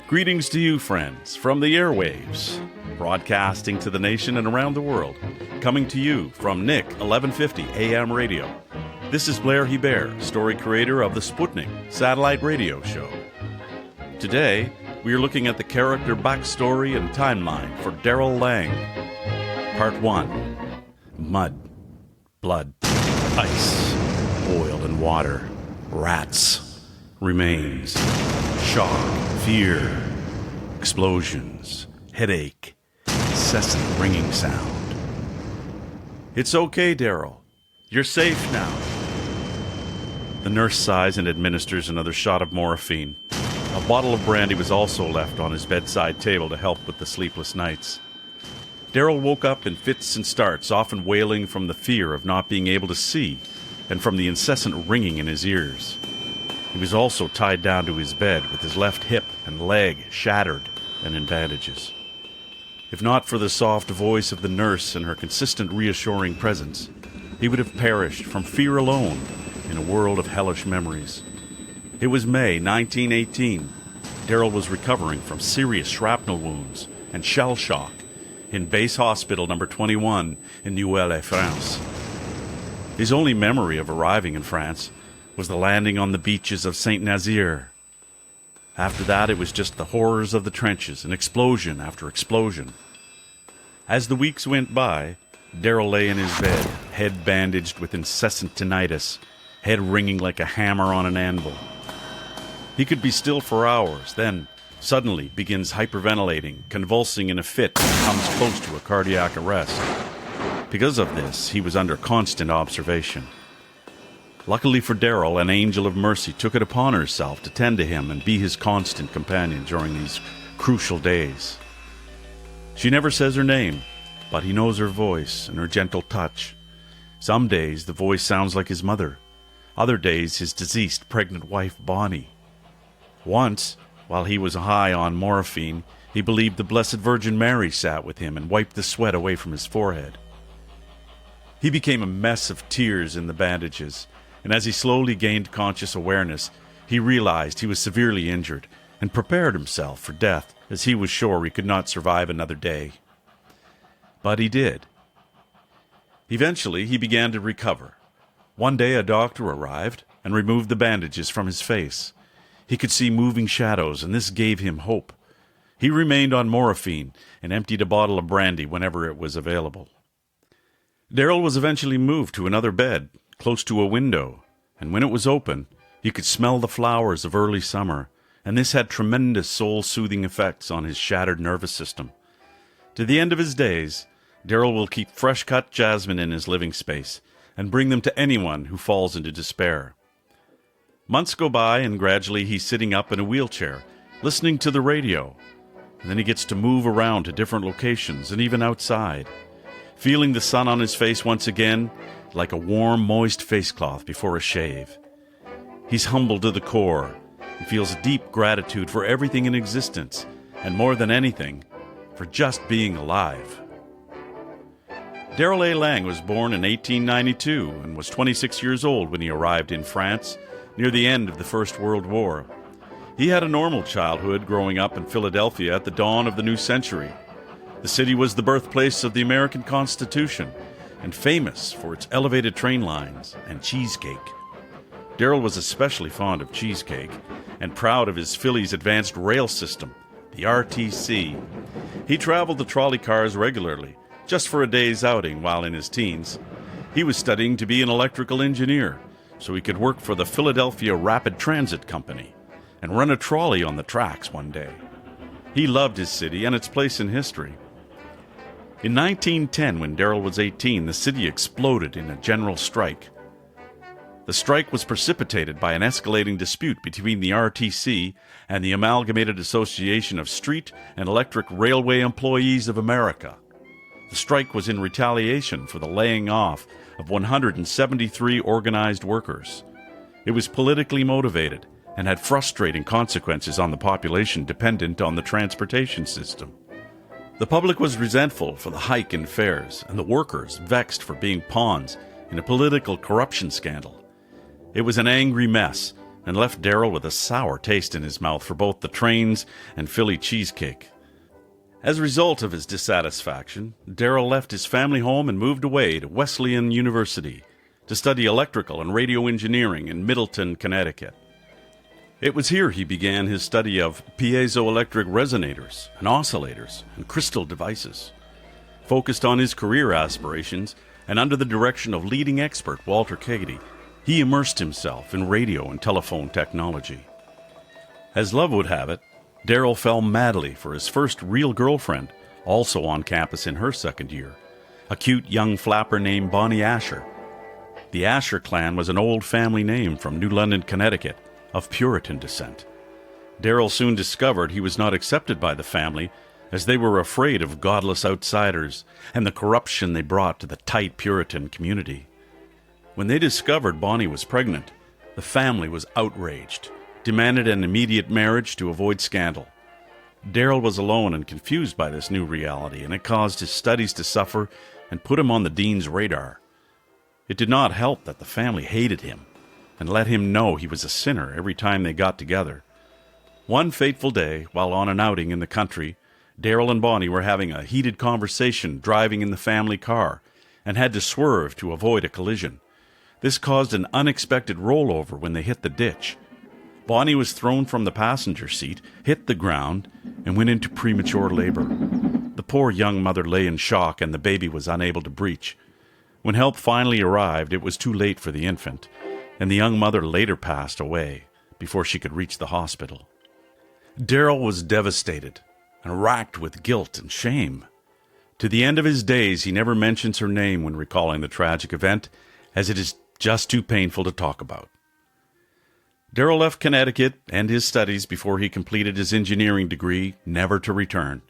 Greetings to you, friends, from the airwaves, broadcasting to the nation and around the world, coming to you from Nick 1150 AM Radio. This is Blair Hebert, story creator of the Sputnik satellite radio show. Today, we are looking at the character backstory and timeline for Daryl Lane. Part 1. Mud, blood, ice, oil and water, rats, remains, shock, fear, explosions, headache, incessant ringing sound. It's okay, Daryl. You're safe now. The nurse sighs and administers another shot of morphine. A bottle of brandy was also left on his bedside table to help with the sleepless nights. Daryl woke up in fits and starts, often wailing from the fear of not being able to see and from the incessant ringing in his ears. He was also tied down to his bed with his left hip and leg shattered and in bandages. If not for the soft voice of the nurse and her consistent reassuring presence, he would have perished from fear alone in a world of hellish memories. It was May 1918. Daryl was recovering from serious shrapnel wounds and shell shock in Base Hospital number 21 in Nouvelle-France. His only memory of arriving in France was the landing on the beaches of Saint-Nazaire. After that, it was just the horrors of the trenches and explosion after explosion. As the weeks went by, Daryl lay in his bed, head bandaged with incessant tinnitus, head ringing like a hammer on an anvil. He could be still for hours, then suddenly begins hyperventilating, convulsing in a fit and comes close to a cardiac arrest. Because of this, he was under constant observation. Luckily for Daryl, an angel of mercy took it upon herself to tend to him and be his constant companion during these crucial days. She never says her name, but he knows her voice and her gentle touch. Some days the voice sounds like his mother, other days his deceased pregnant wife Bonnie. Once, while he was high on morphine, he believed the Blessed Virgin Mary sat with him and wiped the sweat away from his forehead. He became a mess of tears in the bandages, and as he slowly gained conscious awareness, he realized he was severely injured and prepared himself for death, as he was sure he could not survive another day. But he did. Eventually, he began to recover. One day, a doctor arrived and removed the bandages from his face. He could see moving shadows, and this gave him hope. He remained on morphine and emptied a bottle of brandy whenever it was available. Daryl was eventually moved to another bed, close to a window, and when it was open, he could smell the flowers of early summer, and this had tremendous soul-soothing effects on his shattered nervous system. To the end of his days, Daryl will keep fresh-cut jasmine in his living space and bring them to anyone who falls into despair. Months go by, and gradually he's sitting up in a wheelchair, listening to the radio, and then he gets to move around to different locations and even outside, feeling the sun on his face once again like a warm, moist face cloth before a shave. He's humbled to the core and feels deep gratitude for everything in existence, and more than anything, for just being alive. Daryl A. Lang was born in 1892 and was 26 years old when he arrived in France near the end of the First World War. He had a normal childhood growing up in Philadelphia at the dawn of the new century. The city was the birthplace of the American Constitution and famous for its elevated train lines and cheesecake. Daryl was especially fond of cheesecake and proud of his Philly's advanced rail system, the RTC. He traveled the trolley cars regularly, just for a day's outing while in his teens. He was studying to be an electrical engineer, so he could work for the Philadelphia Rapid Transit Company and run a trolley on the tracks one day. He loved his city and its place in history. In 1910, when Daryl was 18, the city exploded in a general strike. The strike was precipitated by an escalating dispute between the RTC and the Amalgamated Association of Street and Electric Railway Employees of America. The strike was in retaliation for the laying off of 173 organized workers. It was politically motivated and had frustrating consequences on the population dependent on the transportation system. The public was resentful for the hike in fares, and the workers vexed for being pawns in a political corruption scandal. It was an angry mess, and left Daryl with a sour taste in his mouth for both the trains and Philly cheesecake. As a result of his dissatisfaction, Daryl left his family home and moved away to Wesleyan University to study electrical and radio engineering in Middleton, Connecticut. It was here he began his study of piezoelectric resonators and oscillators and crystal devices. Focused on his career aspirations and under the direction of leading expert Walter Kagedy, he immersed himself in radio and telephone technology. As love would have it, Daryl fell madly for his first real girlfriend, also on campus in her second year, a cute young flapper named Bonnie Asher. The Asher clan was an old family name from New London, Connecticut, of Puritan descent. Daryl soon discovered he was not accepted by the family, as they were afraid of godless outsiders and the corruption they brought to the tight Puritan community. When they discovered Bonnie was pregnant, the family was outraged, demanded an immediate marriage to avoid scandal. Daryl was alone and confused by this new reality, and it caused his studies to suffer and put him on the dean's radar. It did not help that the family hated him and let him know he was a sinner every time they got together. One fateful day, while on an outing in the country, Daryl and Bonnie were having a heated conversation driving in the family car and had to swerve to avoid a collision. This caused an unexpected rollover when they hit the ditch. Bonnie was thrown from the passenger seat, hit the ground, and went into premature labor. The poor young mother lay in shock and the baby was unable to breech. When help finally arrived, it was too late for the infant, and the young mother later passed away before she could reach the hospital. Daryl was devastated and racked with guilt and shame. To the end of his days, he never mentions her name when recalling the tragic event, as it is just too painful to talk about. Daryl left Connecticut and his studies before he completed his engineering degree, never to return.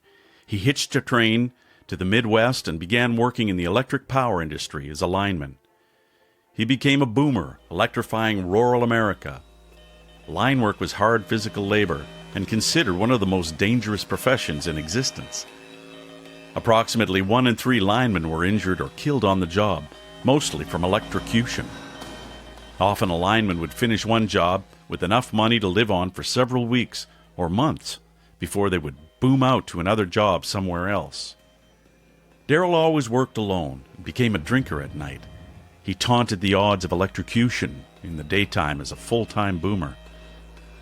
He hitched a train to the Midwest and began working in the electric power industry as a lineman. He became a boomer, electrifying rural America. Line work was hard physical labor and considered one of the most dangerous professions in existence. Approximately 1 in 3 linemen were injured or killed on the job, mostly from electrocution. Often a lineman would finish one job with enough money to live on for several weeks or months before they would boom out to another job somewhere else. Daryl always worked alone and became a drinker at night. He taunted the odds of electrocution in the daytime as a full-time boomer.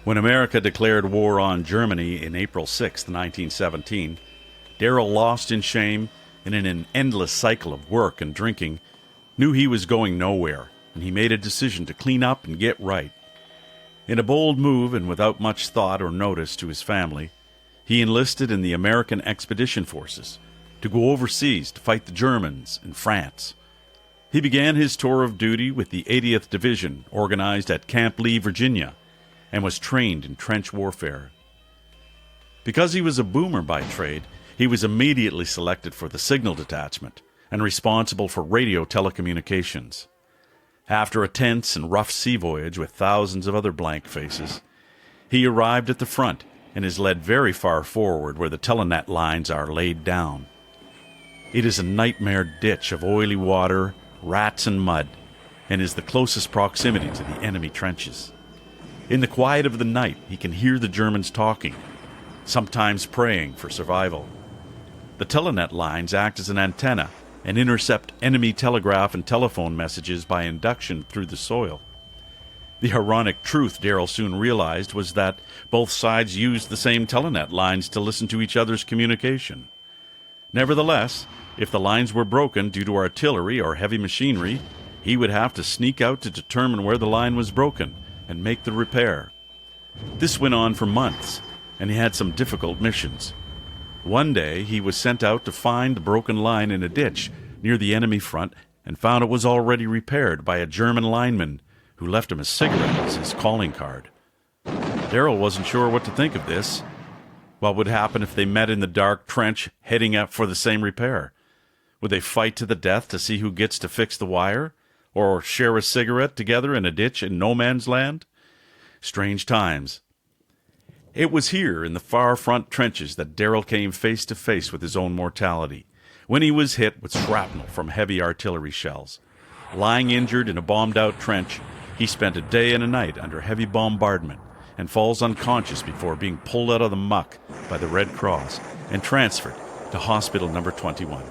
When America declared war on Germany in April 6, 1917, Daryl, lost in shame and in an endless cycle of work and drinking, knew he was going nowhere, and he made a decision to clean up and get right. In a bold move and without much thought or notice to his family, he enlisted in the American Expedition Forces to go overseas to fight the Germans in France. He began his tour of duty with the 80th Division, organized at Camp Lee, Virginia, and was trained in trench warfare. Because he was a boomer by trade, he was immediately selected for the signal detachment and responsible for radio telecommunications. After a tense and rough sea voyage with thousands of other blank faces, he arrived at the front and is led very far forward where the telenet lines are laid down. It is a nightmare ditch of oily water, rats and mud, and is the closest proximity to the enemy trenches. In the quiet of the night, he can hear the Germans talking, sometimes praying for survival. The telenet lines act as an antenna and intercept enemy telegraph and telephone messages by induction through the soil. The ironic truth Daryl soon realized was that both sides used the same telenet lines to listen to each other's communication. Nevertheless, if the lines were broken due to artillery or heavy machinery, he would have to sneak out to determine where the line was broken and make the repair. This went on for months, and he had some difficult missions. One day, he was sent out to find the broken line in a ditch near the enemy front and found it was already repaired by a German lineman who left him a cigarette as his calling card. Daryl wasn't sure what to think of this. What would happen if they met in the dark trench heading up for the same repair? Would they fight to the death to see who gets to fix the wire? Or share a cigarette together in a ditch in no man's land? Strange times. It was here in the far front trenches that Daryl came face to face with his own mortality, when he was hit with shrapnel from heavy artillery shells. Lying injured in a bombed-out trench, He spent a day and a night under heavy bombardment and falls unconscious before being pulled out of the muck by the Red Cross and transferred to Hospital Number 21.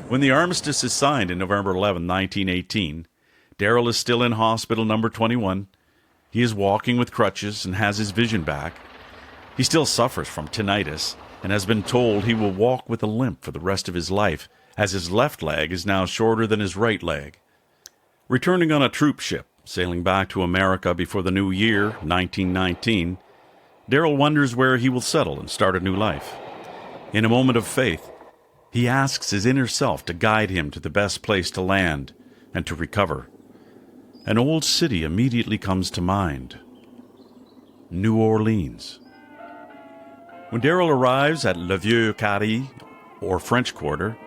When the armistice is signed in November 11, 1918, Daryl is still in Hospital Number 21. He is walking with crutches and has his vision back. He still suffers from tinnitus and has been told he will walk with a limp for the rest of his life, as his left leg is now shorter than his right leg. Returning on a troop ship, sailing back to America before the new year, 1919, Daryl wonders where he will settle and start a new life. In a moment of faith, he asks his inner self to guide him to the best place to land and to recover. An old city immediately comes to mind: New Orleans. When Daryl arrives at Le Vieux Carré, or French Quarter,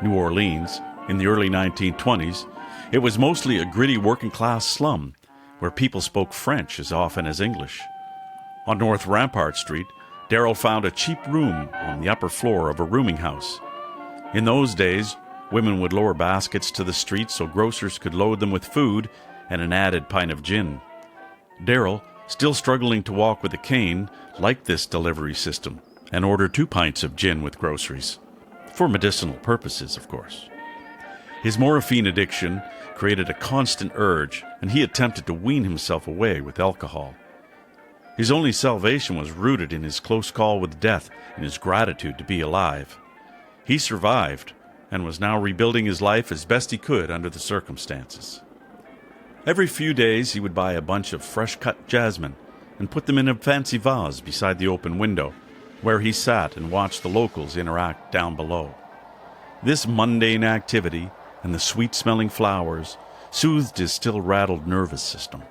New Orleans, in the early 1920s, it was mostly a gritty working-class slum where people spoke French as often as English. On North Rampart Street, Daryl found a cheap room on the upper floor of a rooming house. In those days, women would lower baskets to the street so grocers could load them with food and an added pint of gin. Daryl, still struggling to walk with a cane, liked this delivery system and ordered 2 pints of gin with groceries. For medicinal purposes, of course. His morphine addiction created a constant urge, and he attempted to wean himself away with alcohol. His only salvation was rooted in his close call with death and his gratitude to be alive. He survived, and was now rebuilding his life as best he could under the circumstances. Every few days he would buy a bunch of fresh-cut jasmine and put them in a fancy vase beside the open window, where he sat and watched the locals interact down below. This mundane activity and the sweet-smelling flowers soothed his still rattled nervous system.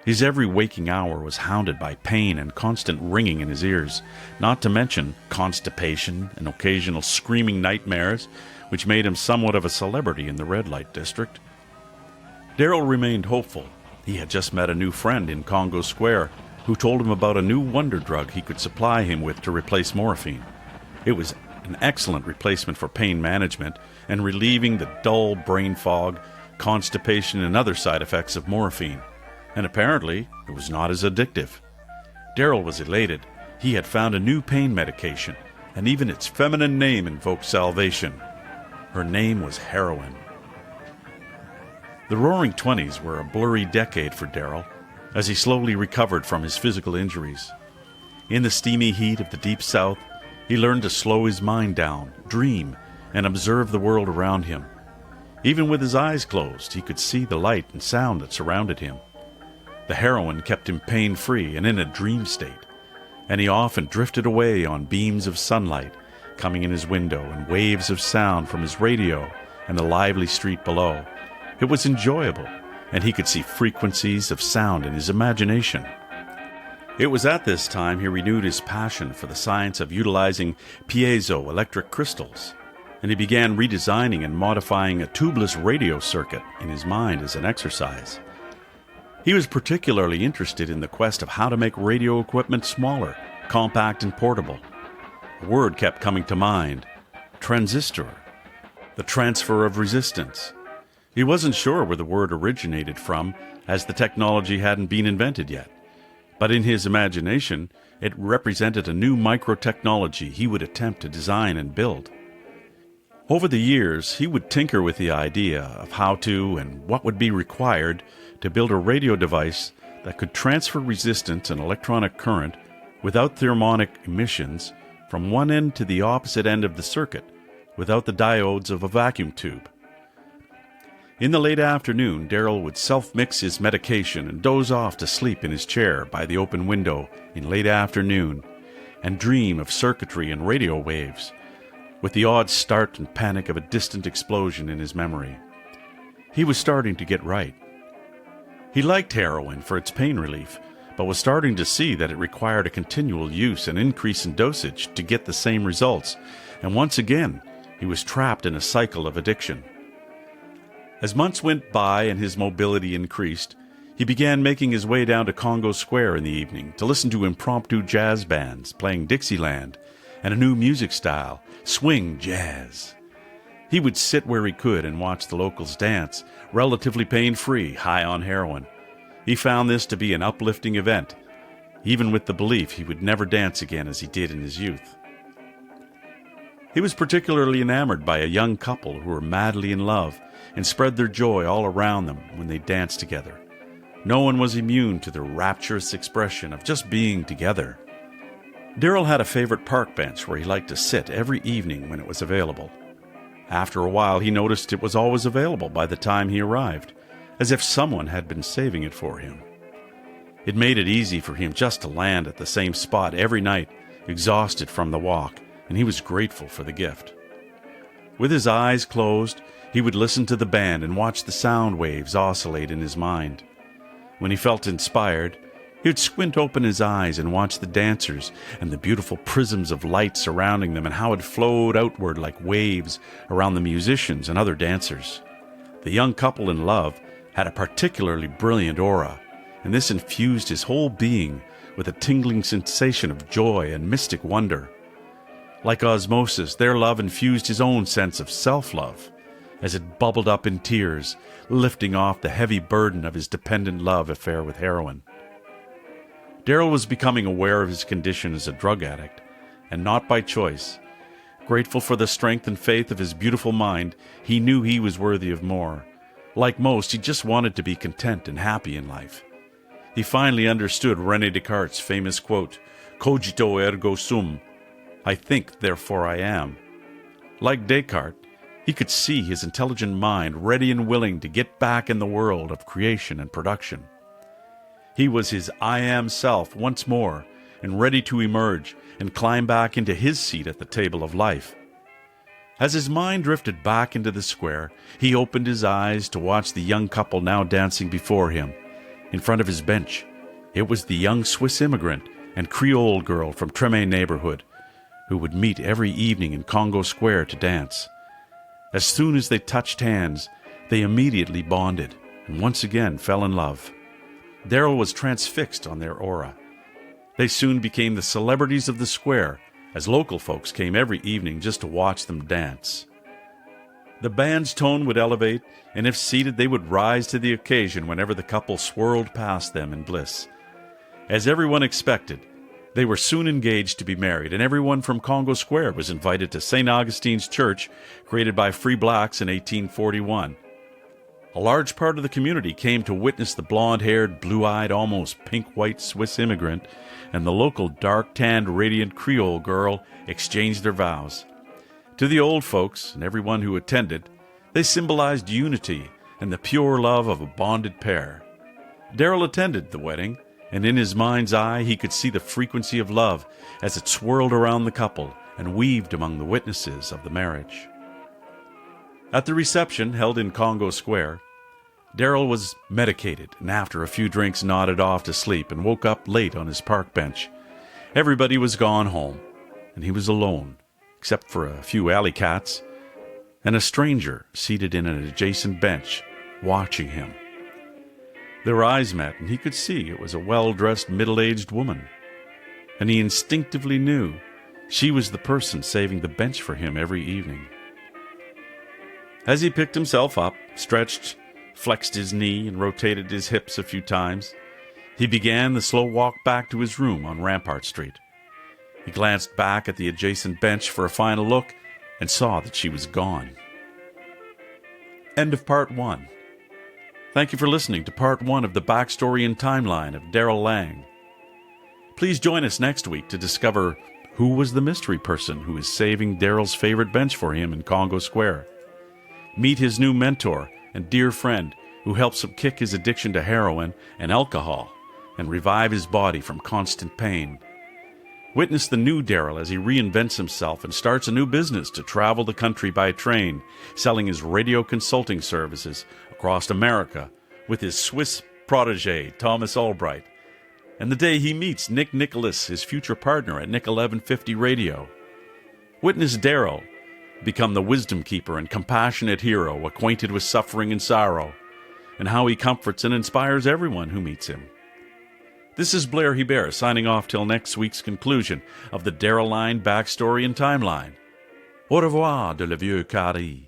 His every waking hour was hounded by pain and constant ringing in his ears, not to mention constipation and occasional screaming nightmares, which made him somewhat of a celebrity in the red light district. Daryl remained hopeful. He had just met a new friend in Congo Square who told him about a new wonder drug he could supply him with to replace morphine. It was an excellent replacement for pain management and relieving the dull brain fog, constipation, and other side effects of morphine. And apparently, it was not as addictive. Daryl was elated. He had found a new pain medication, and even its feminine name invoked salvation. Her name was heroin. The Roaring Twenties were a blurry decade for Daryl, as he slowly recovered from his physical injuries. In the steamy heat of the Deep South, he learned to slow his mind down, dream, and observe the world around him. Even with his eyes closed, he could see the light and sound that surrounded him. The heroin kept him pain-free and in a dream state, and he often drifted away on beams of sunlight coming in his window and waves of sound from his radio and the lively street below. It was enjoyable, and he could see frequencies of sound in his imagination. It was at this time he renewed his passion for the science of utilizing piezoelectric crystals, and he began redesigning and modifying a tubeless radio circuit in his mind as an exercise. He was particularly interested in the quest of how to make radio equipment smaller, compact, and portable. A word kept coming to mind: transistor, the transfer of resistance. He wasn't sure where the word originated from, as the technology hadn't been invented yet. But in his imagination, it represented a new microtechnology he would attempt to design and build. Over the years, he would tinker with the idea of how to and what would be required to build a radio device that could transfer resistance and electronic current without thermonic emissions from one end to the opposite end of the circuit, without the diodes of a vacuum tube. In the late afternoon, Daryl would self-mix his medication and doze off to sleep in his chair by the open window in late afternoon and dream of circuitry and radio waves, with the odd start and panic of a distant explosion in his memory. He was starting to get right. He liked heroin for its pain relief, but was starting to see that it required a continual use and increase in dosage to get the same results, and once again, he was trapped in a cycle of addiction. As months went by and his mobility increased, he began making his way down to Congo Square in the evening to listen to impromptu jazz bands playing Dixieland and a new music style, swing jazz. He would sit where he could and watch the locals dance, relatively pain-free, high on heroin. He found this to be an uplifting event, even with the belief he would never dance again as he did in his youth. He was particularly enamored by a young couple who were madly in love and spread their joy all around them when they danced together. No one was immune to the rapturous expression of just being together. Daryl had a favorite park bench where he liked to sit every evening when it was available. After a while, he noticed it was always available by the time he arrived, as if someone had been saving it for him. It made it easy for him just to land at the same spot every night, exhausted from the walk, and he was grateful for the gift. With his eyes closed, he would listen to the band and watch the sound waves oscillate in his mind. When he felt inspired, he would squint open his eyes and watch the dancers and the beautiful prisms of light surrounding them and how it flowed outward like waves around the musicians and other dancers. The young couple in love had a particularly brilliant aura, and this infused his whole being with a tingling sensation of joy and mystic wonder. Like osmosis, their love infused his own sense of self-love, as it bubbled up in tears, lifting off the heavy burden of his dependent love affair with heroin. Daryl was becoming aware of his condition as a drug addict, and not by choice. Grateful for the strength and faith of his beautiful mind, he knew he was worthy of more. Like most, he just wanted to be content and happy in life. He finally understood René Descartes' famous quote, "Cogito ergo sum," I think, therefore I am. Like Descartes, he could see his intelligent mind ready and willing to get back in the world of creation and production. He was his I am self once more, and ready to emerge and climb back into his seat at the table of life. As his mind drifted back into the square, he opened his eyes to watch the young couple now dancing before him. In front of his bench, it was the young Swiss immigrant and Creole girl from Treme neighborhood, who would meet every evening in Congo Square to dance. As soon as they touched hands, they immediately bonded and once again fell in love. Daryl was transfixed on their aura. They soon became the celebrities of the square, as local folks came every evening just to watch them dance. The band's tone would elevate, and if seated, they would rise to the occasion whenever the couple swirled past them in bliss. As everyone expected, they were soon engaged to be married, and everyone from Congo Square was invited to St. Augustine's Church, created by free blacks in 1841. A large part of the community came to witness the blonde-haired, blue-eyed, almost pink-white Swiss immigrant and the local dark-tanned, radiant Creole girl exchange their vows. To the old folks and everyone who attended, they symbolized unity and the pure love of a bonded pair. Daryl attended the wedding, and in his mind's eye he could see the frequency of love as it swirled around the couple and weaved among the witnesses of the marriage. At the reception held in Congo Square, Daryl was medicated and after a few drinks nodded off to sleep and woke up late on his park bench. Everybody was gone home, and he was alone, except for a few alley cats and a stranger seated in an adjacent bench, watching him. Their eyes met, and he could see it was a well-dressed, middle-aged woman, and he instinctively knew she was the person saving the bench for him every evening. As he picked himself up, stretched, flexed his knee, and rotated his hips a few times, he began the slow walk back to his room on Rampart Street. He glanced back at the adjacent bench for a final look and saw that she was gone. End of Part 1. Thank you for listening to Part 1 of the backstory and timeline of Daryl Lane. Please join us next week to discover who was the mystery person who is saving Daryl's favorite bench for him in Congo Square. Meet his new mentor and dear friend who helps him kick his addiction to heroin and alcohol and revive his body from constant pain. Witness the new Daryl as he reinvents himself and starts a new business to travel the country by train, selling his radio consulting services across America with his Swiss protege, Tracy Albright, and the day he meets Nick Nicolas, his future partner at Nick 1150 Radio. Witness Daryl become the wisdom keeper and compassionate hero acquainted with suffering and sorrow, and how he comforts and inspires everyone who meets him. This is Blair Hebert signing off till next week's conclusion of the Daryl Lane backstory and timeline. Au revoir de le vieux Carré.